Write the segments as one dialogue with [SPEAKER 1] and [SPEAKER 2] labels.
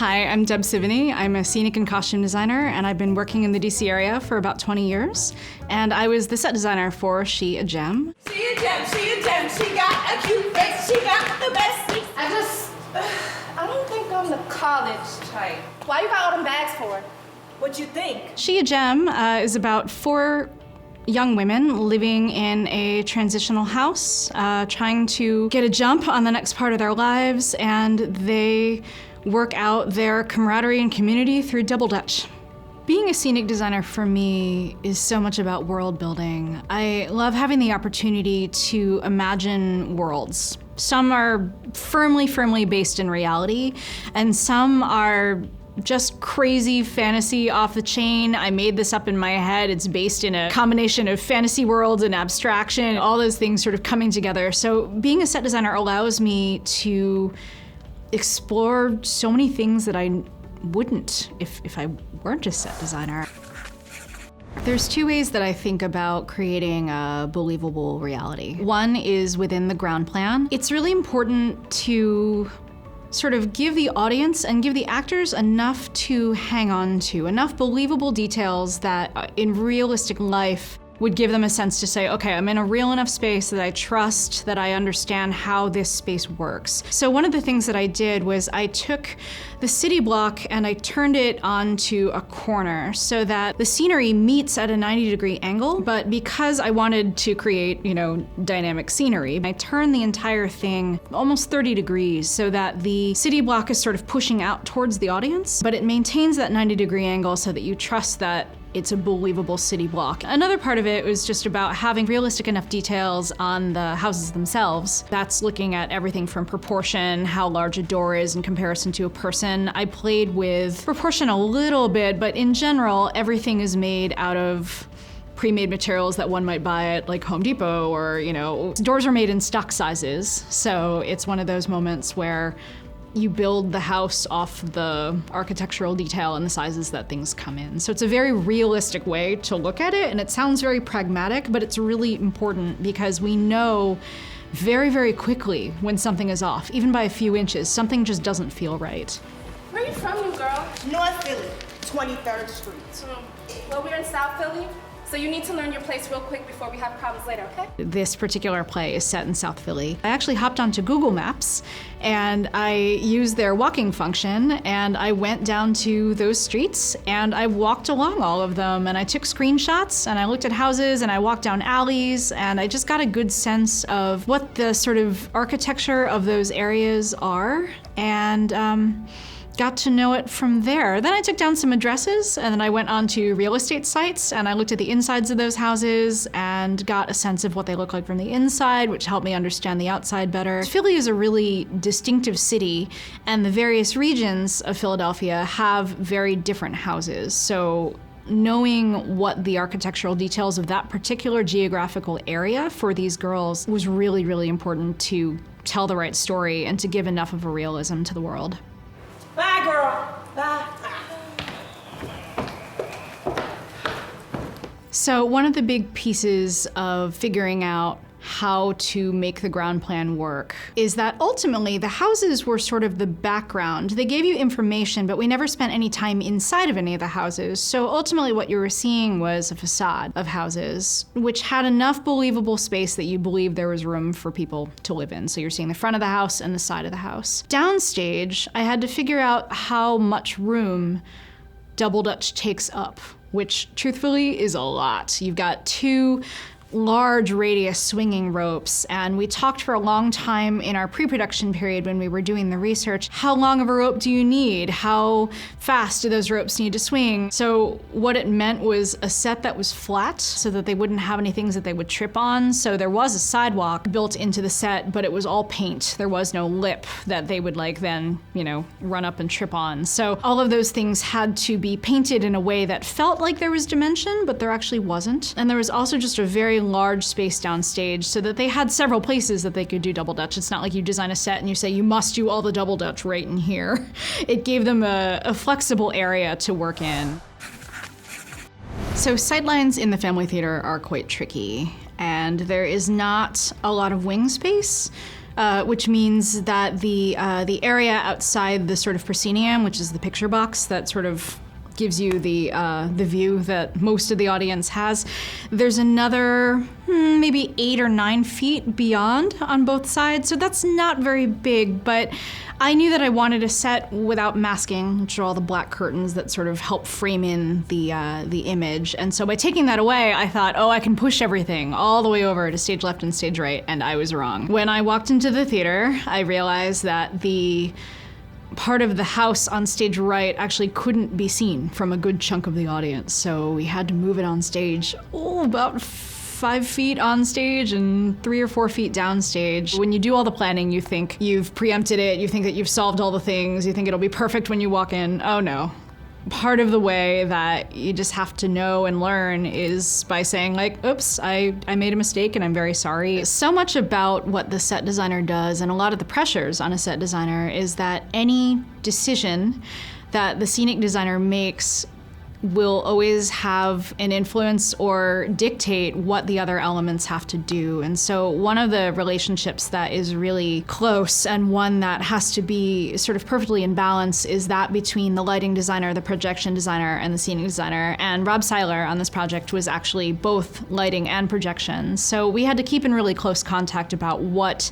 [SPEAKER 1] Hi, I'm Deb Sivigny. I'm a scenic and costume designer, and I've been working in the DC area for about 20 years. And I was the set designer for She a Gem.
[SPEAKER 2] She a gem, she a gem, she got a cute face, she got the best seats.
[SPEAKER 3] I don't think I'm the college type. Why you got all them bags for?
[SPEAKER 2] What you think?
[SPEAKER 1] She a Gem is about 4 young women living in a transitional house, trying to get a jump on the next part of their lives, and they work out their camaraderie and community through double dutch. Being a scenic designer for me is so much about world building. I love having the opportunity to imagine worlds. Some are firmly based in reality, and some are just crazy fantasy off the chain. I made this up in my head. It's based in a combination of fantasy worlds and abstraction, all those things sort of coming together. So being a set designer allows me to explore so many things that I wouldn't if I weren't a set designer. There's 2 ways that I think about creating a believable reality. One is within the ground plan. It's really important to sort of give the audience and give the actors enough to hang on to, enough believable details that in realistic life would give them a sense to say, okay, I'm in a real enough space that I trust, that I understand how this space works. So one of the things that I did was I took the city block and I turned it onto a corner so that the scenery meets at a 90-degree angle, but because I wanted to create, dynamic scenery, I turned the entire thing almost 30 degrees so that the city block is sort of pushing out towards the audience, but it maintains that 90-degree angle so that you trust that it's a believable city block. Another part of it was just about having realistic enough details on the houses themselves. That's looking at everything from proportion, how large a door is in comparison to a person. I played with proportion a little bit, but in general, everything is made out of pre-made materials that one might buy at like Home Depot or, doors are made in stock sizes. So it's one of those moments where you build the house off the architectural detail and the sizes that things come in. So it's a very realistic way to look at it, and it sounds very pragmatic, but it's really important because we know very quickly when something is off, even by a few inches. Something just doesn't feel right.
[SPEAKER 3] Where are you from, new girl?
[SPEAKER 2] North Philly, 23rd Street.
[SPEAKER 3] Well, we're in South Philly, so you need to learn your place real quick before we have problems later, okay?
[SPEAKER 1] This particular play is set in South Philly. I actually hopped onto Google Maps and I used their walking function, and I went down to those streets and I walked along all of them, and I took screenshots and I looked at houses and I walked down alleys, and I just got a good sense of what the sort of architecture of those areas are, and got to know it from there. Then I took down some addresses, and then I went on to real estate sites and I looked at the insides of those houses and got a sense of what they look like from the inside, which helped me understand the outside better. Philly is a really distinctive city, and the various regions of Philadelphia have very different houses. So knowing what the architectural details of that particular geographical area for these girls was really important to tell the right story and to give enough of a realism to the world.
[SPEAKER 2] Bye, girl. Bye.
[SPEAKER 1] So one of the big pieces of figuring out how to make the ground plan work is that ultimately the houses were sort of the background. They gave you information, but we never spent any time inside of any of the houses. So ultimately what you were seeing was a facade of houses, which had enough believable space that you believed there was room for people to live in. So you're seeing the front of the house and the side of the house. Downstage, I had to figure out how much room double dutch takes up, which truthfully is a lot. You've got 2 large radius swinging ropes, and we talked for a long time in our pre-production period when we were doing the research, how long of a rope do you need? How fast do those ropes need to swing? So what it meant was a set that was flat so that they wouldn't have any things that they would trip on. So there was a sidewalk built into the set, but it was all paint. There was no lip that they would then, run up and trip on. So all of those things had to be painted in a way that felt like there was dimension, but there actually wasn't. And there was also just a very large space downstage so that they had several places that they could do double dutch. It's not like you design a set and you say you must do all the double dutch right in here. It gave them a flexible area to work in. So sightlines in the family theater are quite tricky, and there is not a lot of wing space which means that the area outside the sort of proscenium, which is the picture box that sort of gives you the view that most of the audience has, there's another maybe 8 or 9 feet beyond on both sides. So that's not very big, but I knew that I wanted a set without masking, which are all the black curtains that sort of help frame in the image. And so by taking that away, I thought, oh, I can push everything all the way over to stage left and stage right, and I was wrong. When I walked into the theater, I realized that the part of the house on stage right actually couldn't be seen from a good chunk of the audience. So we had to move it on stage, about 5 feet on stage and 3 or 4 feet down stage. When you do all the planning, you think you've preempted it, you think that you've solved all the things, you think it'll be perfect when you walk in. Oh no. Part of the way that you just have to know and learn is by saying like, oops, I made a mistake and I'm very sorry. So much about what the set designer does and a lot of the pressures on a set designer is that any decision that the scenic designer makes will always have an influence or dictate what the other elements have to do. And so one of the relationships that is really close and one that has to be sort of perfectly in balance is that between the lighting designer, the projection designer, and the scenic designer. And Rob Seiler on this project was actually both lighting and projection. So we had to keep in really close contact about what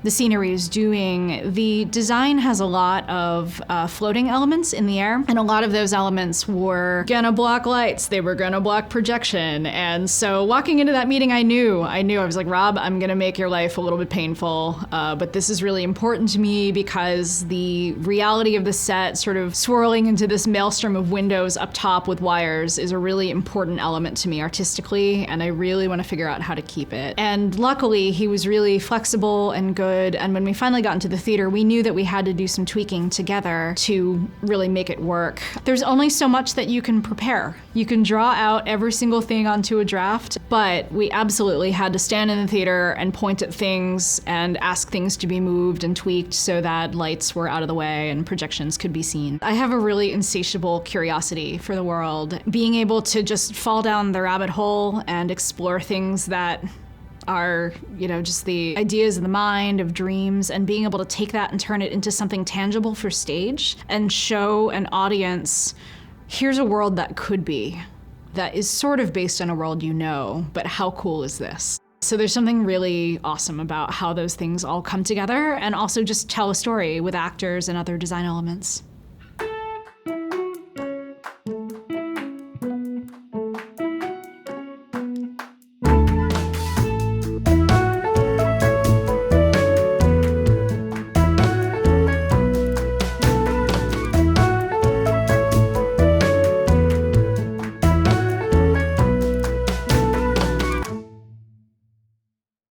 [SPEAKER 1] the scenery is doing. The design has a lot of floating elements in the air, and a lot of those elements were gonna block lights, they were gonna block projection. And so walking into that meeting, I knew, I was like, Rob, I'm gonna make your life a little bit painful, but this is really important to me because the reality of the set sort of swirling into this maelstrom of windows up top with wires is a really important element to me artistically, and I really wanna figure out how to keep it. And luckily, he was really flexible and good. And when we finally got into the theater, we knew that we had to do some tweaking together to really make it work. There's only so much that you can prepare. You can draw out every single thing onto a draft, but we absolutely had to stand in the theater and point at things and ask things to be moved and tweaked so that lights were out of the way and projections could be seen. I have a really insatiable curiosity for the world. Being able to just fall down the rabbit hole and explore things that are, just the ideas of the mind, of dreams, and being able to take that and turn it into something tangible for stage and show an audience, here's a world that could be, that is sort of based on a world but how cool is this? So there's something really awesome about how those things all come together and also just tell a story with actors and other design elements.